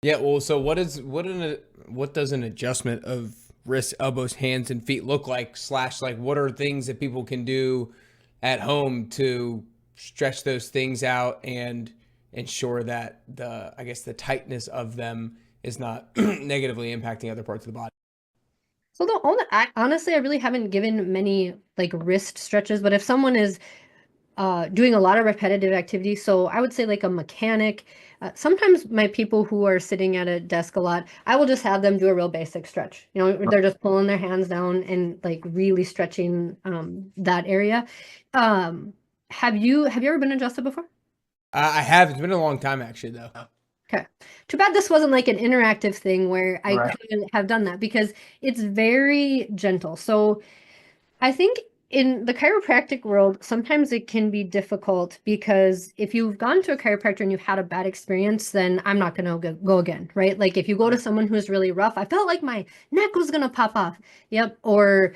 Yeah, well, so what does an adjustment of wrists, elbows, hands, and feet look like? Slash, like, what are things that people can do at home to stretch those things out and ensure that I guess, the tightness of them is not negatively impacting other parts of the body? So I honestly I really haven't given many like wrist stretches, but if someone is doing a lot of repetitive activity, so I would say like a mechanic. Sometimes my people who are sitting at a desk a lot, I will just have them do a real basic stretch. You know, they're just pulling their hands down and like really stretching that area. Um, have you ever been adjusted before? I have. It's been a long time, actually, though. Okay. Too bad this wasn't like an interactive thing where I Right. could have done that because it's very gentle. So I think in the chiropractic world, sometimes it can be difficult because if you've gone to a chiropractor and you've had a bad experience, then I'm not going to go again, right? Like if you go to someone who's really rough, I felt like my neck was going to pop off. Yep. Or,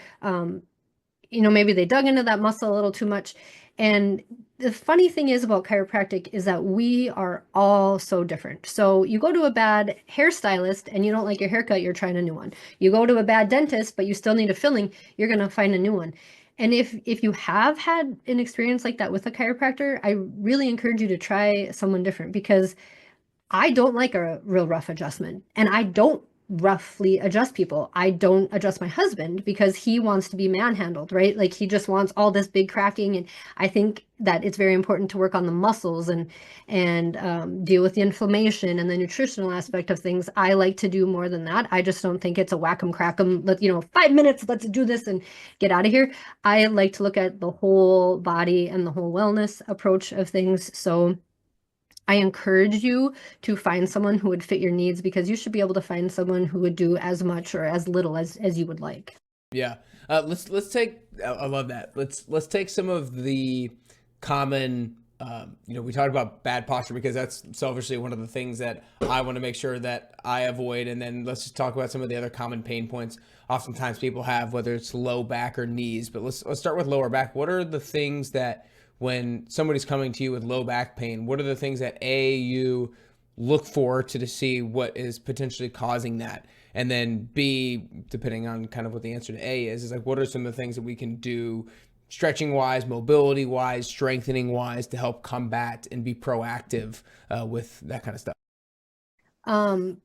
maybe they dug into that muscle a little too much. And the funny thing is about chiropractic is that we are all so different. So you go to a bad hairstylist and you don't like your haircut, you're trying a new one. You go to a bad dentist, but you still need a filling, you're going to find a new one. And if you have had an experience like that with a chiropractor, I really encourage you to try someone different because I don't like a real rough adjustment, and I don't roughly adjust people. I don't adjust my husband because he wants to be manhandled, right? Like he just wants all this big cracking, and I think that it's very important to work on the muscles and deal with the inflammation and the nutritional aspect of things. I like to do more than that. I just don't think it's a whack 'em crack 'em. 5 minutes, let's do this and get out of here. I like to look at the whole body and the whole wellness approach of things. So I encourage you to find someone who would fit your needs because you should be able to find someone who would do as much or as little as you would like. Yeah. Let's take. I love that. Let's take some of the common. We talked about bad posture because that's selfishly one of the things that I want to make sure that I avoid. And then let's just talk about some of the other common pain points. Oftentimes people have, whether it's low back or knees. But let's start with lower back. What are the things that when somebody's coming to you with low back pain, what are the things that you look for to see what is potentially causing that? And then B, depending on kind of what the answer to A is like, what are some of the things that we can do stretching wise, mobility wise, strengthening wise to help combat and be proactive with that kind of stuff? Um,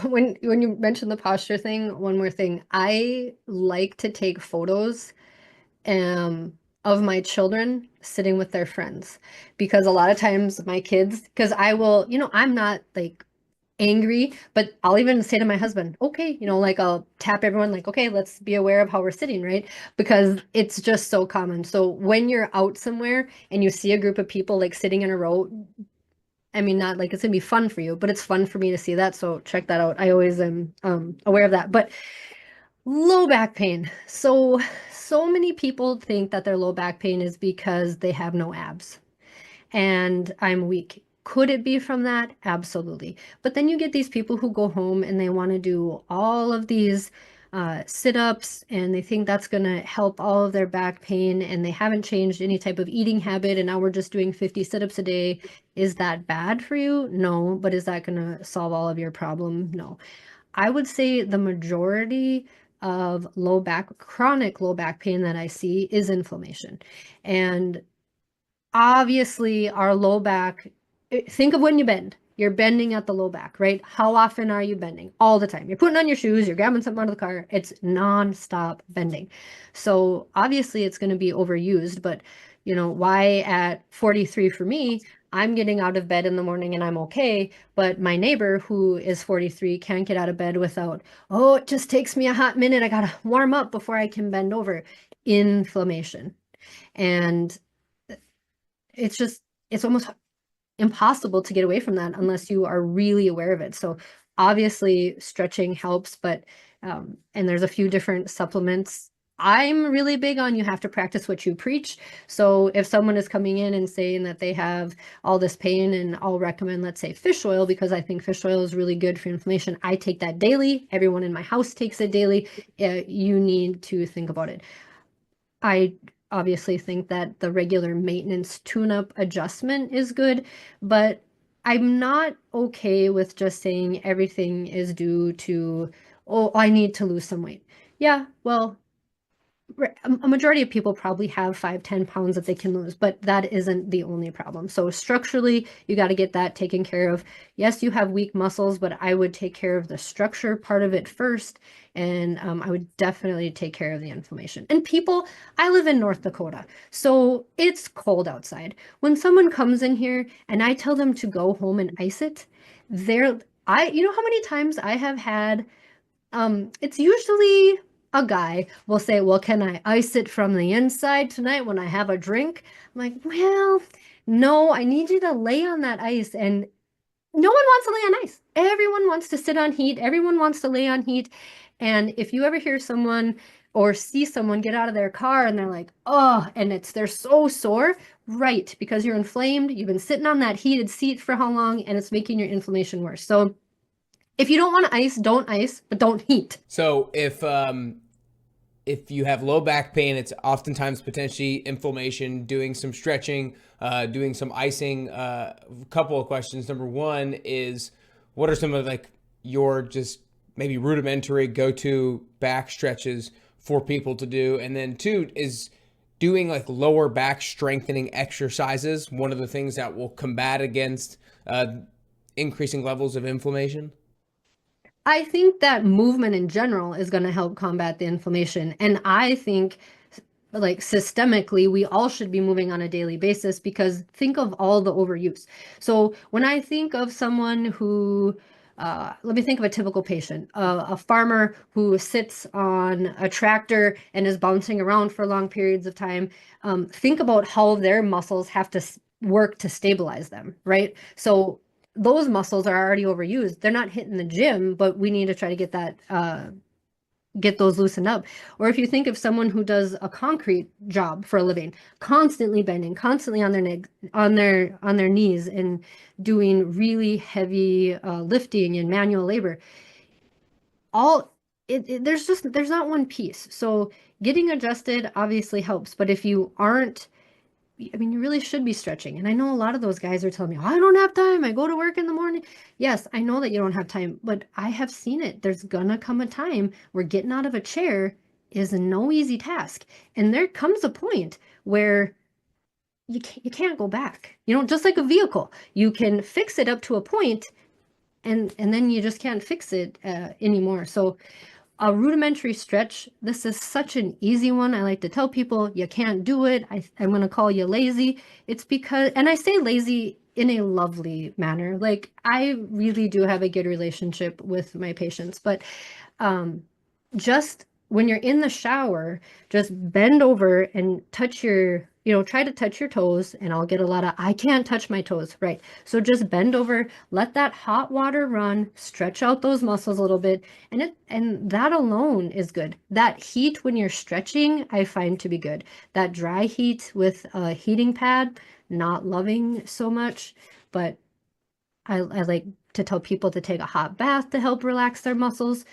when you mentioned the posture thing, one more thing. I like to take photos um of my children sitting with their friends because a lot of times my kids, because I will, I'm not like angry, but I'll even say to my husband, okay, like I'll tap everyone, like, okay, let's be aware of how we're sitting, right? Because it's just so common. So when you're out somewhere and you see a group of people like sitting in a row, I mean, not like it's gonna be fun for you, but it's fun for me to see that. So check that out. I always am aware of that. But low back pain. So many people think that their low back pain is because they have no abs and I'm weak. Could it be from that? Absolutely. But then you get these people who go home and they want to do all of these sit-ups and they think that's going to help all of their back pain and they haven't changed any type of eating habit and now we're just doing 50 sit-ups a day. Is that bad for you? No. But is that going to solve all of your problem? No. I would say the majority of chronic low back pain that I see is inflammation. And obviously our low back, think of when you bend. You're bending at the low back, right? How often are you bending? All the time. You're putting on your shoes, you're grabbing something out of the car. It's non-stop bending. So obviously it's going to be overused, but why at 43 for me, I'm getting out of bed in the morning and I'm okay, but my neighbor who is 43 can't get out of bed without, oh, it just takes me a hot minute. I got to warm up before I can bend over. Inflammation. And it's almost impossible to get away from that unless you are really aware of it. So obviously stretching helps, but and there's a few different supplements. I'm really big on you have to practice what you preach. So if someone is coming in and saying that they have all this pain and I'll recommend, let's say, fish oil because I think fish oil is really good for inflammation. I take that daily. Everyone in my house takes it daily. You need to think about it. I obviously think that the regular maintenance tune-up adjustment is good, but I'm not okay with just saying everything is due to, oh, I need to lose some weight. Yeah, well, a majority of people probably have 5, 10 pounds that they can lose, but that isn't the only problem. So structurally, you got to get that taken care of. Yes, you have weak muscles, but I would take care of the structure part of it first, and I would definitely take care of the inflammation. And people, I live in North Dakota, so it's cold outside. When someone comes in here and I tell them to go home and ice it, you know how many times I have had it's usually a guy will say, "Well, can I ice it from the inside tonight when I have a drink?" I'm like, "Well, no, I need you to lay on that ice." And no one wants to lay on ice. Everyone wants to sit on heat. Everyone wants to lay on heat. And if you ever hear someone or see someone get out of their car and they're like, "Oh," and they're so sore, right, because you're inflamed, you've been sitting on that heated seat for how long, and it's making your inflammation worse. So if you don't want to ice, don't ice, but don't heat. So if you have low back pain, it's oftentimes potentially inflammation. Doing some stretching, doing some icing. A couple of questions. Number one is, what are some of like your just maybe rudimentary go-to back stretches for people to do? And then two is doing like lower back strengthening exercises. One of the things that will combat against increasing levels of inflammation. I think that movement in general is going to help combat the inflammation. And I think, like, systemically, we all should be moving on a daily basis because think of all the overuse. So when I think of someone who, let me think of a typical patient, a farmer who sits on a tractor and is bouncing around for long periods of time. Think about how their muscles have to work to stabilize them, right? So those muscles are already overused. They're not hitting the gym, but we need to try to get those loosened up. Or if you think of someone who does a concrete job for a living, constantly bending, constantly on their neck, on their knees, and doing really heavy lifting and manual labor, all there's not one piece. So getting adjusted obviously helps, but if you aren't, I mean, you really should be stretching. And I know a lot of those guys are telling me, "Oh, I don't have time. I go to work in the morning." Yes, I know that you don't have time, but I have seen it. There's gonna come a time where getting out of a chair is no easy task. And there comes a point where you can't go back. You know, just like a vehicle, you can fix it up to a point, and then you just can't fix it anymore. So a rudimentary stretch, this is such an easy one. I like to tell people you can't do it. I'm going to call you lazy. It's because, and I say lazy in a lovely manner. Like, I really do have a good relationship with my patients, but um, just when you're in the shower, just bend over and try to touch your toes. And I'll get a lot of, "I can't touch my toes." Right. So just bend over, let that hot water run, stretch out those muscles a little bit. And that alone is good. That heat when you're stretching, I find to be good. That dry heat with a heating pad, not loving so much, but I like to tell people to take a hot bath to help relax their muscles.